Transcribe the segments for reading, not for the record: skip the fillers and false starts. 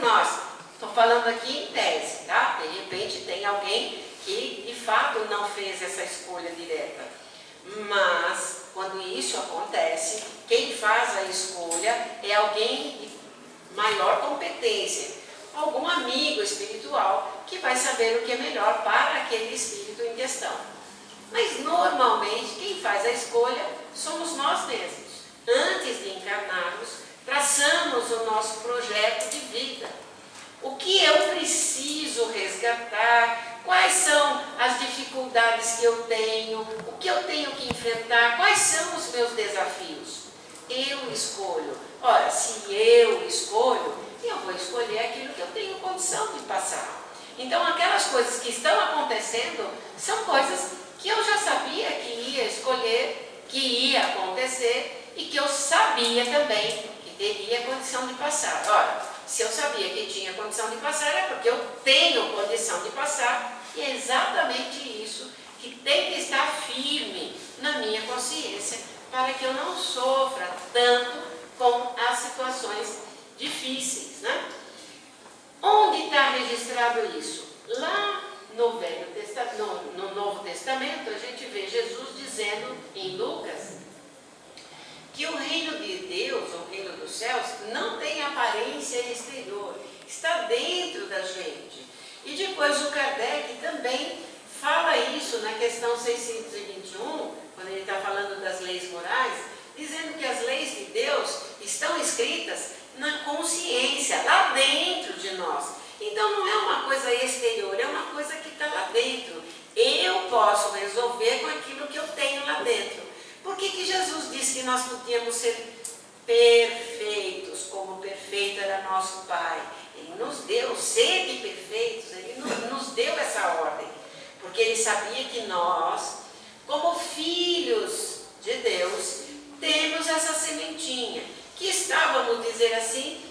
nós. Estou falando aqui em tese, tá? De repente tem alguém que de fato não fez essa escolha direta. Mas quando isso acontece, quem faz a escolha é alguém de maior competência, algum amigo espiritual que vai saber o que é melhor para aquele espírito em questão. Mas normalmente quem faz a escolha somos nós mesmos. Antes de encarnarmos, traçamos o nosso projeto de vida. O que eu preciso resgatar, quais são as dificuldades que eu tenho, o que eu tenho que enfrentar, quais são os meus desafios. Eu escolho. Ora, se eu escolho, eu vou escolher aquilo que eu tenho condição de passar. Então, aquelas coisas que estão acontecendo são coisas que eu já sabia que ia escolher, que ia acontecer e que eu sabia também que teria condição de passar. Ora, se eu sabia que tinha condição de passar, é porque eu tenho condição de passar, e é exatamente isso que tem que estar firme na minha consciência, para que eu não sofra tanto com as situações difíceis, né? Onde está registrado isso? Lá no Novo Testamento, a gente vê Jesus dizendo em Lucas que o reino de Deus, o reino dos céus, não tem aparência exterior, está dentro da gente. E depois o Kardec também fala isso na questão 621, quando ele está falando das leis morais, dizendo que as leis de Deus estão escritas na consciência, lá dentro de nós. Então não é uma coisa exterior, é uma coisa que está lá dentro. Eu posso resolver com aquilo que eu tenho lá dentro. Por que Jesus disse que nós podíamos ser perfeitos, como perfeito era nosso Pai? Ele nos deu, sede perfeitos, Ele nos deu essa ordem. Porque Ele sabia que nós, como filhos de Deus, temos essa sementinha, que está, vamos dizer assim,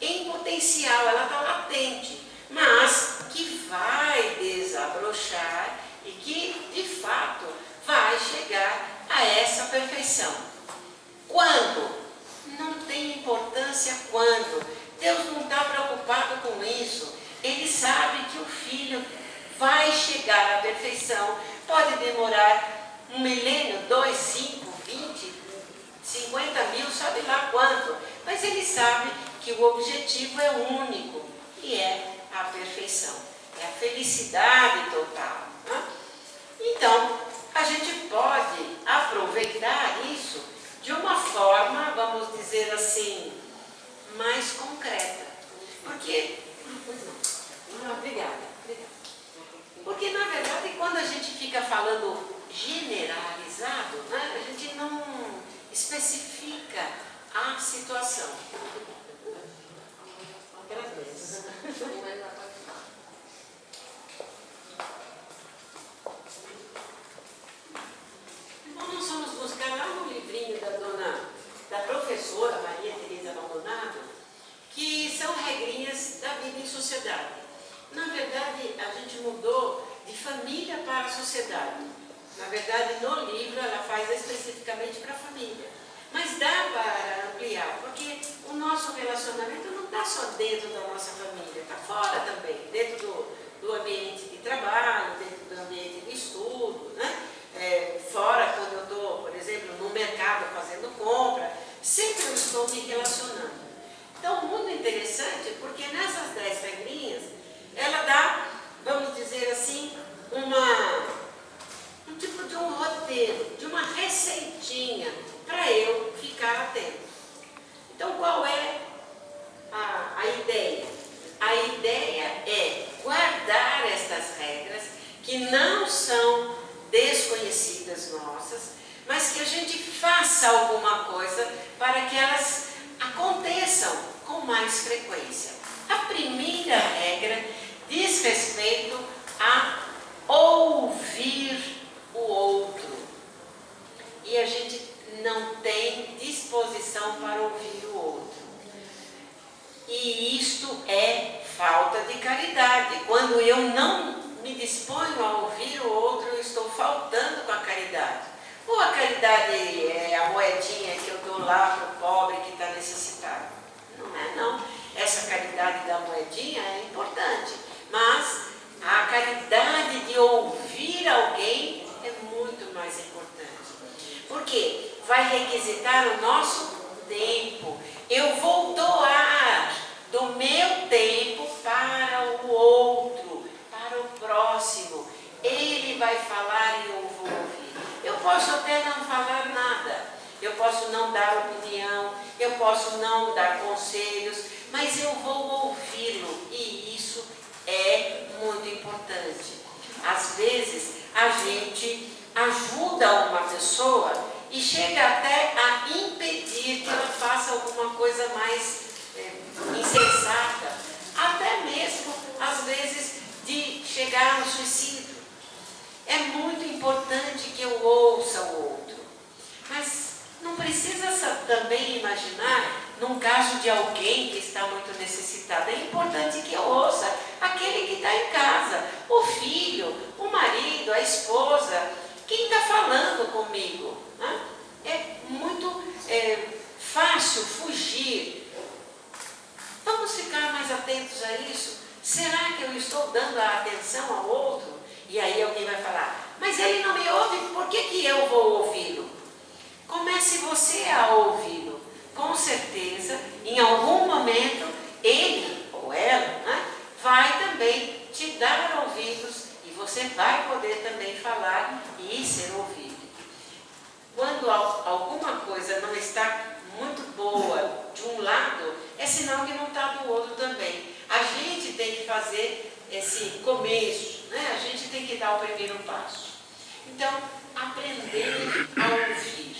em potencial, ela está latente, mas que vai desabrochar e que, de fato, vai chegar a essa perfeição. Quando? Não tem importância quando. Deus não está preocupado com isso. Ele sabe que o filho vai chegar à perfeição. Pode demorar 1 milênio, 2, 5, 20, 50 mil, sabe lá quanto. Mas ele sabe que o objetivo é único e é a perfeição. É a felicidade total. Né? Então, a gente pode aproveitar isso de uma forma, vamos dizer assim, mais concreta. Porque, obrigada. Porque, na verdade, quando a gente fica falando generalizado, né, a gente não especifica a situação. Então, nós vamos buscar lá no livrinho da professora Maria Teresa Maldonado, que são regrinhas da vida em sociedade. Na verdade, a gente mudou de família para a sociedade. Na verdade, no livro ela faz especificamente para a família. Mas dá para ampliar, porque o nosso relacionamento não está só dentro da nossa família, está fora também, dentro do ambiente de trabalho, dentro do ambiente de estudo, né? Fora, quando eu estou, por exemplo, no mercado fazendo compra, sempre eu estou me relacionando. Então, muito interessante, porque nessas 10 regrinhas, ela dá, vamos dizer assim, um tipo de um roteiro, de uma receitinha, para eu ficar atento. Então, qual é a ideia? A ideia é guardar estas regras que não são desconhecidas nossas, mas que a gente faça alguma coisa para que elas aconteçam com mais frequência. A primeira regra diz respeito a ouvir o outro. E a gente não tem disposição para ouvir o outro. E isto é falta de caridade. Quando eu não me disponho a ouvir o outro, eu estou faltando com a caridade. Ou a caridade é a moedinha que eu dou lá para o pobre que está necessitado? Não é, não. Essa caridade caridade da moedinha é importante, mas a caridade de ouvir alguém é muito mais importante. Porque vai requisitar o nosso tempo. Eu vou doar do meu tempo para o outro, para o próximo. Ele vai falar e eu vou ouvir. Eu posso até não falar nada, eu posso não dar opinião, eu posso não dar conselhos, mas eu vou ouvi-lo, e isso é muito importante. Às vezes a gente ajuda uma pessoa e chega até a impedir que ela faça alguma coisa mais insensata, até mesmo às vezes de chegar no suicídio. É muito importante que eu ouça o outro, mas não precisa também imaginar num caso de alguém que está muito necessitado. É importante que eu ouça aquele que está em casa, o filho, o marido, a esposa, quem está falando comigo, né? É muito fácil fugir. Vamos ficar mais atentos a isso? Será que eu estou dando a atenção ao outro? E aí alguém vai falar, mas ele não me ouve, por que eu vou ouvi-lo? Comece você a ouvi-lo. Com certeza, em algum momento, ele ou ela, né, vai também te dar ouvidos e você vai poder também falar e ser ouvido. Quando alguma coisa não está muito boa de um lado, é sinal que não está do outro também. A gente tem que fazer esse começo, né? A gente tem que dar o primeiro passo. Então, aprender a ouvir.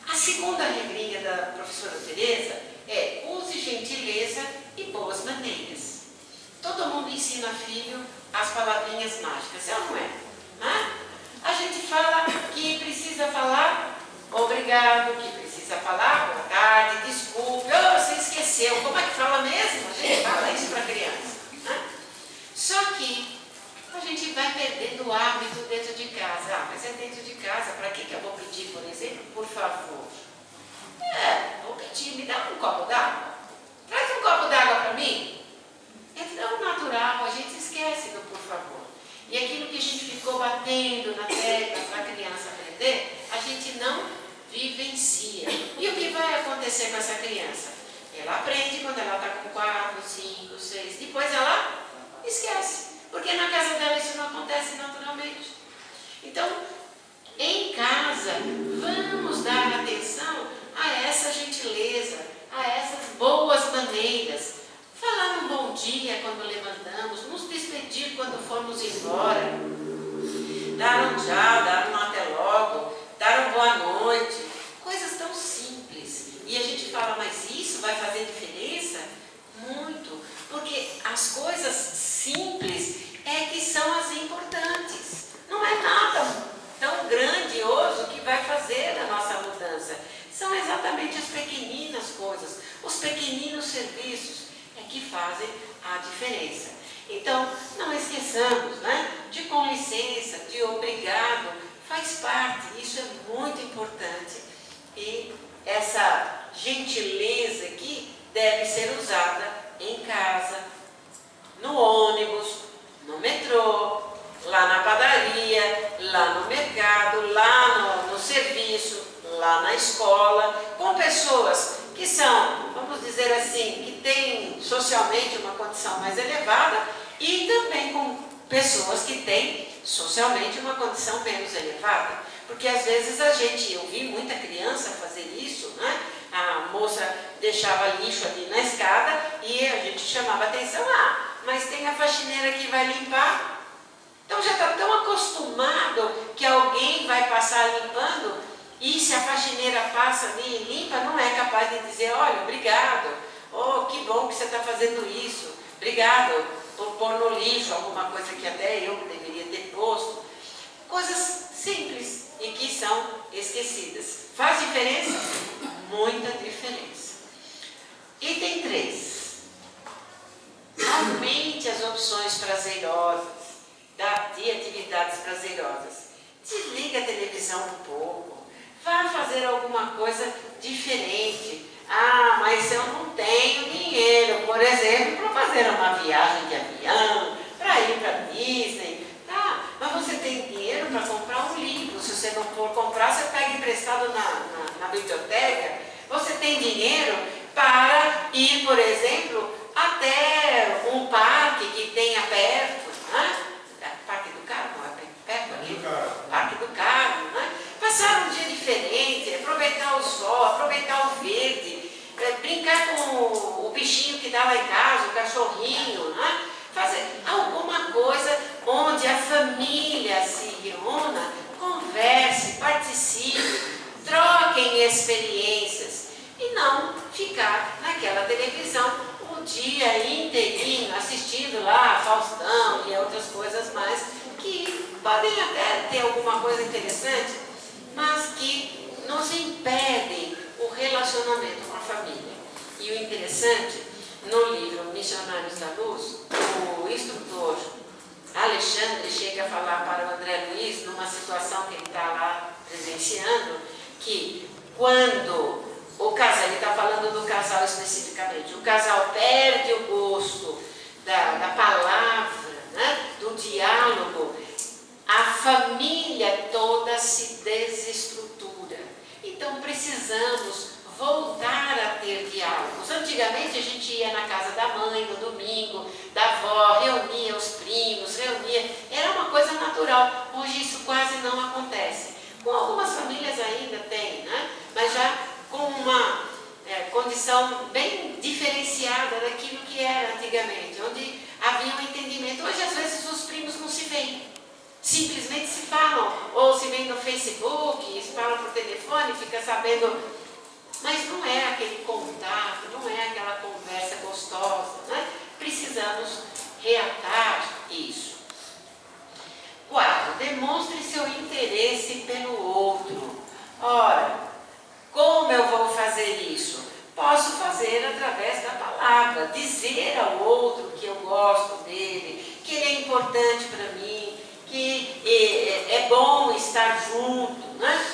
A segunda regrinha da professora Teresa é: use gentileza e boas maneiras. Todo mundo ensina filho as palavrinhas mágicas, é ou não é? A gente fala que precisa falar obrigado, que precisa falar boa tarde, desculpe, você esqueceu. Como é que fala mesmo? A gente fala isso para a criança, né? Só que a gente vai perdendo o hábito dentro de casa. Mas é dentro de casa, para que eu vou pedir, por exemplo? Por favor. Vou pedir, me dá um copo d'água. Traz um copo d'água para mim. É tão natural, a gente esquece do por favor. E aquilo que a gente ficou batendo na tecla para a criança aprender, a gente não vivencia. E o que vai acontecer com essa criança? Ela aprende quando ela está com 4, 5, 6, depois ela esquece. Porque na casa dela isso não acontece naturalmente. Então, em casa, vamos dar atenção a essa gentileza, a essas boas maneiras. Falar um bom dia quando levantamos, nos despedir quando formos embora, dar um tchau, dar um até logo, dar uma boa noite, coisas tão simples. E a gente fala, mas isso vai fazer diferença? Muito, porque as coisas simples é que são as importantes. Não é nada tão grandioso que vai fazer a nossa mudança. São exatamente as pequeninas coisas, os pequeninos serviços é que fazem a diferença. Então, não esqueçamos, né, de com licença, de obrigado, faz parte, isso é muito importante. E essa gentileza aqui deve ser usada em casa, no ônibus, no metrô, lá na padaria, lá no mercado, lá no serviço, lá na escola, com pessoas que são, vamos dizer assim, que têm socialmente uma condição mais elevada e também com pessoas que têm socialmente uma condição menos elevada. Porque às vezes eu vi muita criança fazer isso, né? A moça deixava lixo ali na escada e a gente chamava atenção, mas tem a faxineira que vai limpar. Então já está tão acostumado que alguém vai passar limpando e se a faxineira passa ali e limpa, não é capaz de dizer, olha, obrigado, oh, que bom que você está fazendo isso, obrigado por pôr no lixo alguma coisa que até eu deveria ter posto. Coisas simples e que são esquecidas. Faz diferença? Muita diferença. Item 3. Aumente as opções prazerosas de atividades prazerosas. Desliga a televisão um pouco. Vá fazer alguma coisa diferente. Mas eu não tenho dinheiro. por exemplo, para fazer uma viagem de avião, para ir para Disney, tá? Mas você tem dinheiro para comprar um livro. Se você não for comprar, você pega emprestado na biblioteca. Você tem dinheiro para ir, por exemplo, até um parque que tenha perto, né? Parque do Carmo, é perto aqui? Parque do Carmo, né? Passar um dia diferente, aproveitar o sol, aproveitar o verde, brincar com o bichinho que dá lá em casa, o cachorrinho, né? Fazer alguma coisa onde a família se reúna, converse, participe, troquem experiências e não ficar naquela televisão o dia inteirinho assistindo lá Faustão e outras coisas mais que podem até ter alguma coisa interessante, mas que nos impedem o relacionamento com a família. E o interessante, no livro Missionários da Luz, o instrutor Alexandre chega a falar para o André Luiz, numa situação que ele está lá presenciando, que quando o casal, ele está falando do casal especificamente, o casal perde o gosto da palavra, né, do diálogo, a família toda se desestrutura. Então precisamos voltar a ter diálogos. Antigamente a gente ia na casa da mãe no domingo, da avó, reunia os primos, era uma coisa natural. Hoje isso quase não acontece. Com algumas famílias ainda tem, né? Mas já com uma condição bem diferenciada daquilo que era antigamente, onde havia um entendimento. Hoje às vezes os primos não se veem, simplesmente se falam, ou se veem no Facebook, se falam por telefone, fica sabendo, mas não é aquele contato, não é aquela conversa gostosa, né? Precisamos reatar isso. 4. Demonstre seu interesse pelo outro. Ora, como eu vou fazer isso? Posso fazer através da palavra, dizer ao outro que eu gosto dele, que ele é importante para mim, que é bom estar junto, né?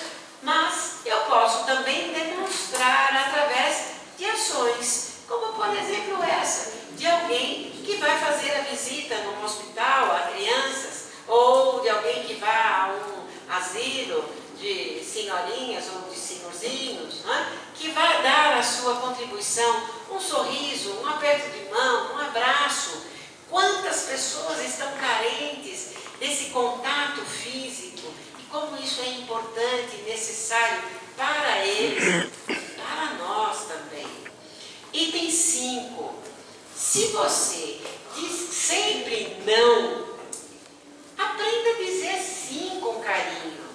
Mas eu posso também demonstrar através de ações, como por exemplo essa, de alguém que vai fazer a visita num hospital a crianças, ou de alguém que vá a um asilo de senhorinhas ou de senhorzinhos, né? Que vai dar a sua contribuição, um sorriso, um aperto de mão, um abraço. Quantas pessoas estão carentes desse contato físico e como isso é importante e necessário para eles, para nós também. Item 5. Se você diz sempre não, aprenda a dizer sim com carinho.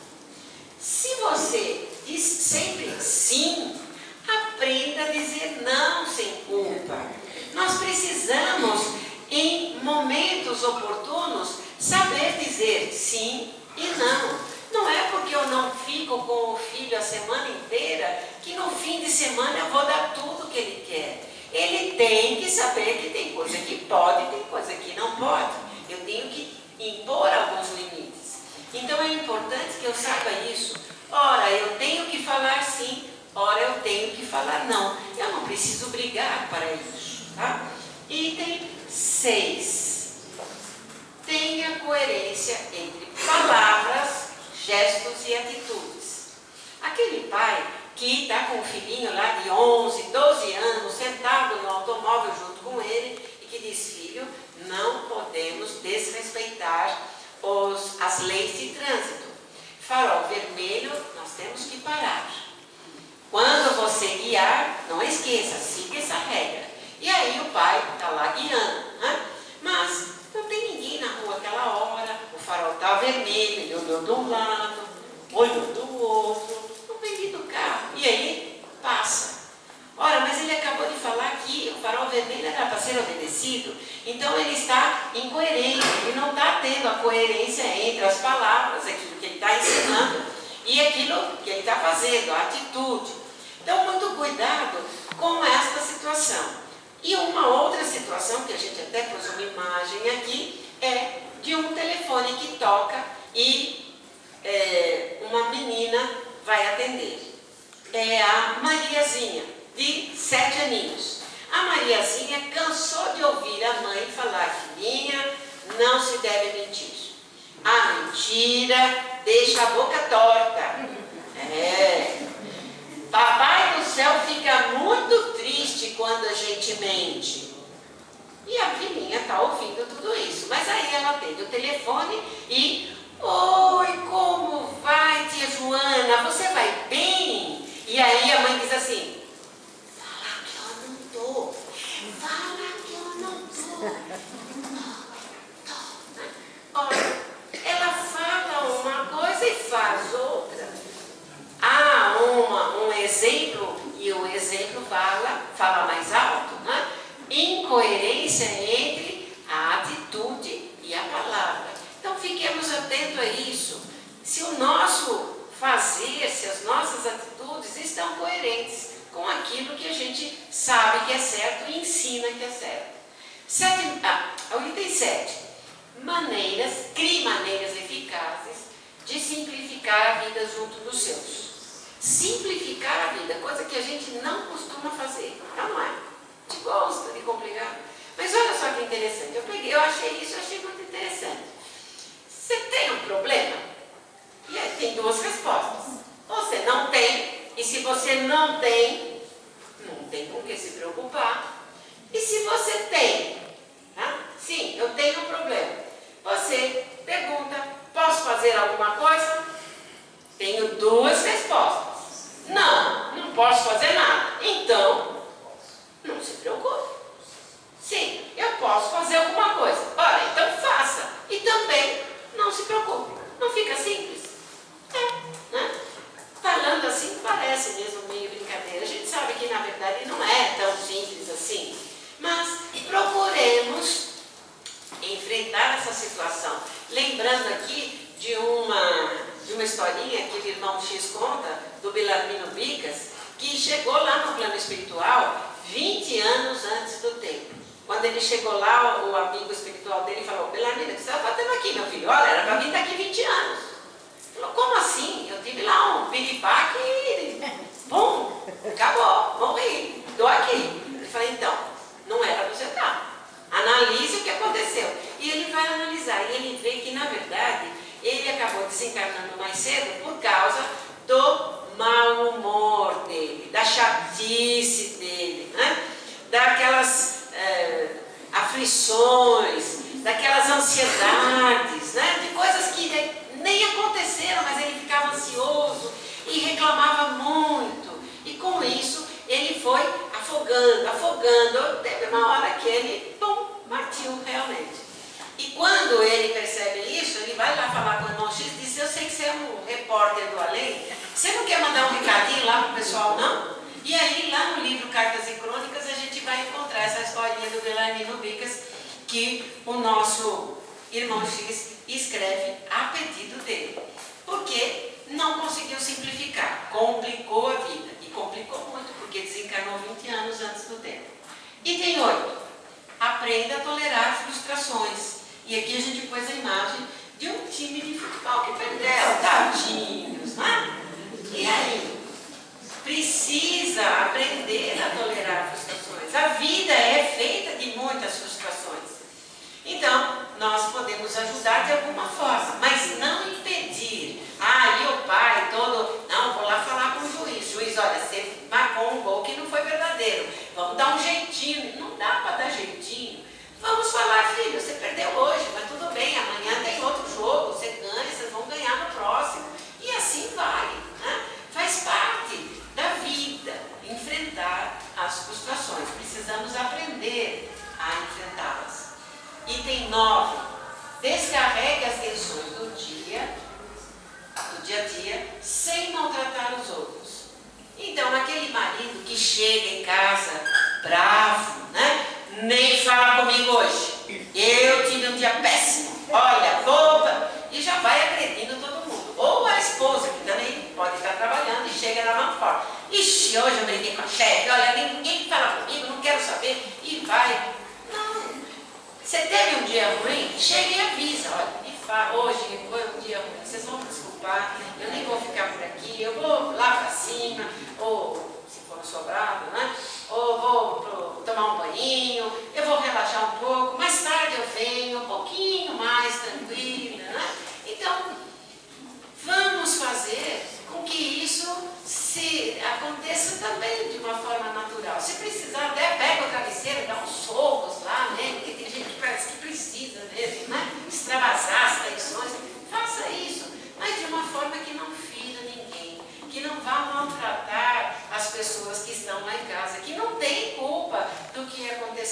Se você diz sempre sim, aprenda a dizer não sem culpa. Nós precisamos, em momentos oportunos, saber dizer sim e não. Não é porque eu não fico com o filho a semana inteira que no fim de semana eu vou dar tudo que ele quer. Ele tem que saber que tem coisa que pode e tem coisa que não pode. Eu tenho que impor alguns limites. Então é importante que eu saiba isso. Ora, eu tenho que falar sim, ora eu tenho que falar não. Eu não preciso brigar para isso, tá? Item 6. Tenha coerência entre palavras, gestos e atitudes. Aquele pai que está com o filhinho lá de 11, 12 anos, sentado no automóvel junto com ele e que diz: filho, não podemos desrespeitar as leis de trânsito. Farol vermelho, nós temos que parar. Quando você guiar, não esqueça, siga essa regra. E aí o pai está lá guiando, né? Mas não tem ninguém na rua aquela hora, o farol está vermelho, ele olhou de um lado, olhou do outro, não veio do carro. E aí passa. Ora, mas ele acabou de falar que o farol vermelho era para ser obedecido. Então ele está incoerente, ele não está tendo a coerência entre as palavras, aquilo que ele está ensinando, e aquilo que ele está fazendo, a atitude. Então, muito cuidado com esta situação. E uma outra situação, que a gente até pôs uma imagem aqui, é de um telefone que toca e uma menina vai atender. É a Mariazinha, de 7 aninhos. A Mariazinha cansou mentira deixa a boca torta. Papai do céu fica muito triste quando a gente mente. E a filhinha está ouvindo tudo isso. Mas aí ela atende o telefone e... Oi, como vai, tia Joana? Você vai bem? E aí a mãe diz assim... Fala que eu não tô. Fala que eu não tô. Olha, ela fala uma coisa e faz outra. Há um exemplo, e o exemplo fala mais alto, né? Incoerência entre a atitude e a palavra. Então fiquemos atentos a isso. Se o nosso fazer, se as nossas atitudes estão coerentes com aquilo que a gente sabe que é certo e ensina que é certo. 87. Crie maneiras eficazes de simplificar a vida junto dos seus. Simplificar a vida, coisa que a gente não costuma fazer, não é? A gente gosta de complicar. Mas olha só que interessante, eu achei muito interessante. Você tem um problema? E aí tem duas respostas. Você não tem, e se você não tem com que se preocupar. E se você tem, sim, eu tenho um problema. Você pergunta, posso fazer alguma coisa? Tenho duas respostas. Não posso fazer nada. Então, não se preocupe. Sim, eu posso fazer alguma coisa. Ora, então faça. E também, não se preocupe. Não fica simples? Né? Falando assim, parece mesmo meio brincadeira. A gente sabe que, na verdade, não é tão simples assim. Mas procuremos enfrentar essa situação. Lembrando aqui de uma historinha que o irmão X conta, do Belarmino Bicas, que chegou lá no plano espiritual 20 anos antes do tempo. Quando ele chegou lá, o amigo espiritual dele falou: Belarmino, o que você está fazendo aqui, meu filho? Olha, era para vir daqui 20 anos. Ele falou: como assim? Eu tive lá um piripaque e... Bum, acabou, morri, estou aqui. Ele falou: então, não era para você estar. Analise o que aconteceu. E ele vai analisar, e ele vê que, na verdade, ele acabou desencarnando mais cedo por causa do mau humor dele, da chatice dele, né? Daquelas aflições, daquelas ansiedades, né? De coisas que nem aconteceram, mas ele ficava ansioso e reclamava muito. E com isso, ele foi afogando. Teve uma hora que ele, partiu realmente. E quando ele percebe isso, ele vai lá falar com o irmão X e diz: eu sei que você é um repórter do além, você não quer mandar um recadinho lá para o pessoal, não? E aí, lá no livro Cartas e Crônicas, a gente vai encontrar essa historinha do Belarmino Bicas, que o nosso irmão X escreve a pedido dele. Porque não conseguiu simplificar, complicou a vida. E complicou muito, porque desencarnou 20 anos antes do tempo. Item 8. Aprenda a tolerar frustrações. E aqui a gente pôs a imagem de um time de futebol que perdeu, tadinhos, né? E aí? Precisa aprender a tolerar frustrações. A vida é feita de muitas frustrações. Então, nós podemos ajudar de alguma forma, mas não impedir. E o pai todo... Não, vou lá falar com o juiz. Juiz, olha, você marcou um gol que não foi verdadeiro. Vamos dar um jeitinho. Não dá para dar jeitinho. Vamos falar: filho, você perdeu hoje, mas tudo bem, amanhã tem outro jogo, você ganha, vocês vão ganhar no próximo. E assim vai, né? Faz parte da vida enfrentar as frustrações. Precisamos aprender a enfrentá-las. Item 9. Descarregue as tensões do dia a dia, sem maltratar os outros. Então, aquele marido que chega em casa bravo, né? Nem fala comigo hoje. Eu tive um dia péssimo. Olha, boba. E já vai agredindo todo mundo. Ou a esposa, que também pode estar trabalhando e chega na mão fora. Ixi, hoje eu briguei com a chefe. Olha, ninguém fala comigo, não quero saber. E vai. Não. Você teve um dia ruim? Chega e avisa. Olha, e fala: hoje foi um dia ruim. Vocês vão me desculpar. Eu nem vou ficar por aqui. Eu vou lá para cima. Ou, se for no sobrado, né? Ou vou tomar um banho, eu vou relaxar um pouco, mais tarde eu venho, um pouquinho mais tranquila, né? Então,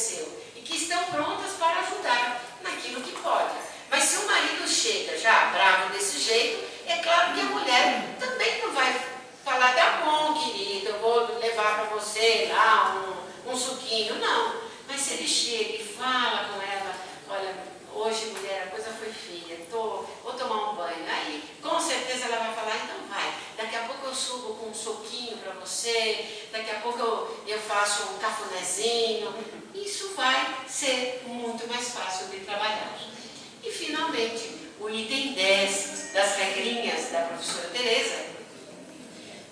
aconteceu e que estão prontas para ajudar naquilo que pode. Mas se o marido chega já bravo desse jeito, é claro que a mulher também não vai falar, tá bom, querido, eu vou levar para você lá um suquinho, não. Mas se ele chega e fala com ela, olha, hoje, mulher, a coisa foi feia, vou tomar um banho. Aí, com certeza ela vai falar, então vai, daqui a pouco eu subo com um suquinho para você, daqui a pouco eu faço um cafunézinho. Isso vai ser muito mais fácil de trabalhar. E, finalmente, o item 10 das regrinhas da professora Teresa,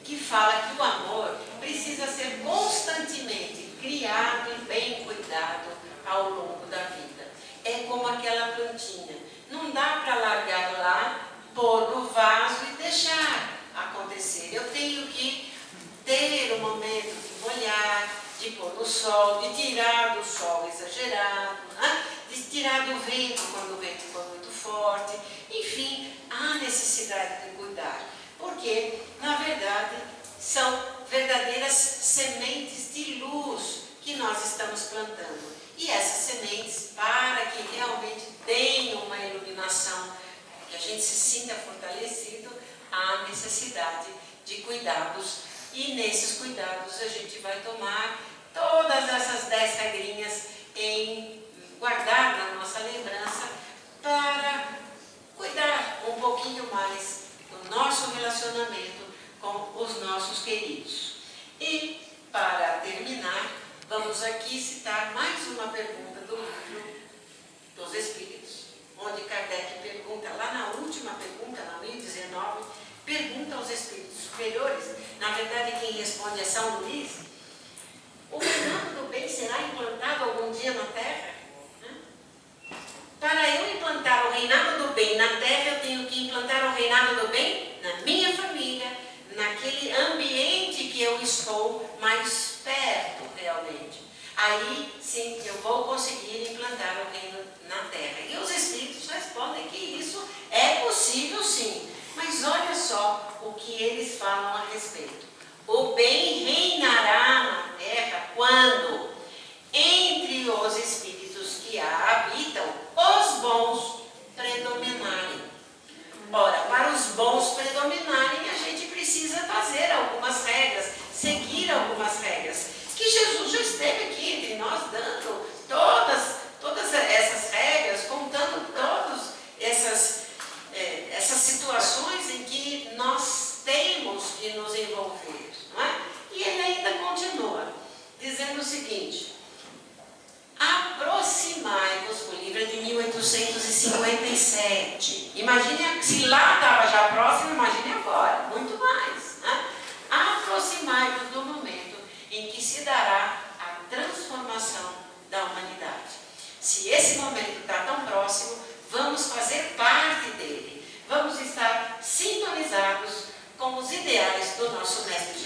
que fala que o amor precisa ser constantemente criado e bem cuidado ao longo da vida. É como aquela plantinha. Não dá para largar lá, pôr no vaso e deixar acontecer. Eu tenho que ter um momento de molhar, de pôr no sol, de tirar do sol exagerado, né? De tirar do vento quando o vento for muito forte. Enfim, há necessidade de cuidar. Porque, na verdade, são verdadeiras sementes de luz que nós estamos plantando. E essas sementes, para que realmente tenham uma iluminação, que a gente se sinta fortalecido, há necessidade de cuidados. E nesses cuidados a gente vai tomar todas essas 10 regrinhas em guardar na nossa lembrança para cuidar um pouquinho mais do nosso relacionamento com os nossos queridos. E, para terminar, vamos aqui citar mais uma pergunta do livro dos Espíritos, onde Kardec pergunta, lá na última pergunta, na 1019, pergunta aos Espíritos superiores, na verdade quem responde é São Luís, o reinado do bem será implantado algum dia na Terra? Para eu implantar o reinado do bem na Terra, eu tenho que implantar o reinado do bem na minha família, naquele ambiente que eu estou mais perto realmente. Aí sim eu vou conseguir implantar o reino na Terra. E os Espíritos respondem que isso é possível sim. Mas olha só o que eles falam a respeito. O bem reinará na Terra quando, entre os Espíritos que a habitam, os bons predominarem. Ora, para os bons predominarem, a gente precisa fazer algumas regras, seguir algumas regras, que Jesus já esteve aqui entre nós, dando todas essas regras, contando todas essas situações em que nós temos que nos envolver, não é? E ele ainda continua, dizendo o seguinte, aproximai-vos, o livro é de 1857, imagine, se lá estava já próximo, imagine agora, muito mais, né? Aproximai-vos do momento em que se dará a transformação da humanidade. Se esse momento está tão próximo, vamos fazer parte dele, vamos estar sintonizados com os ideais do nosso Mestre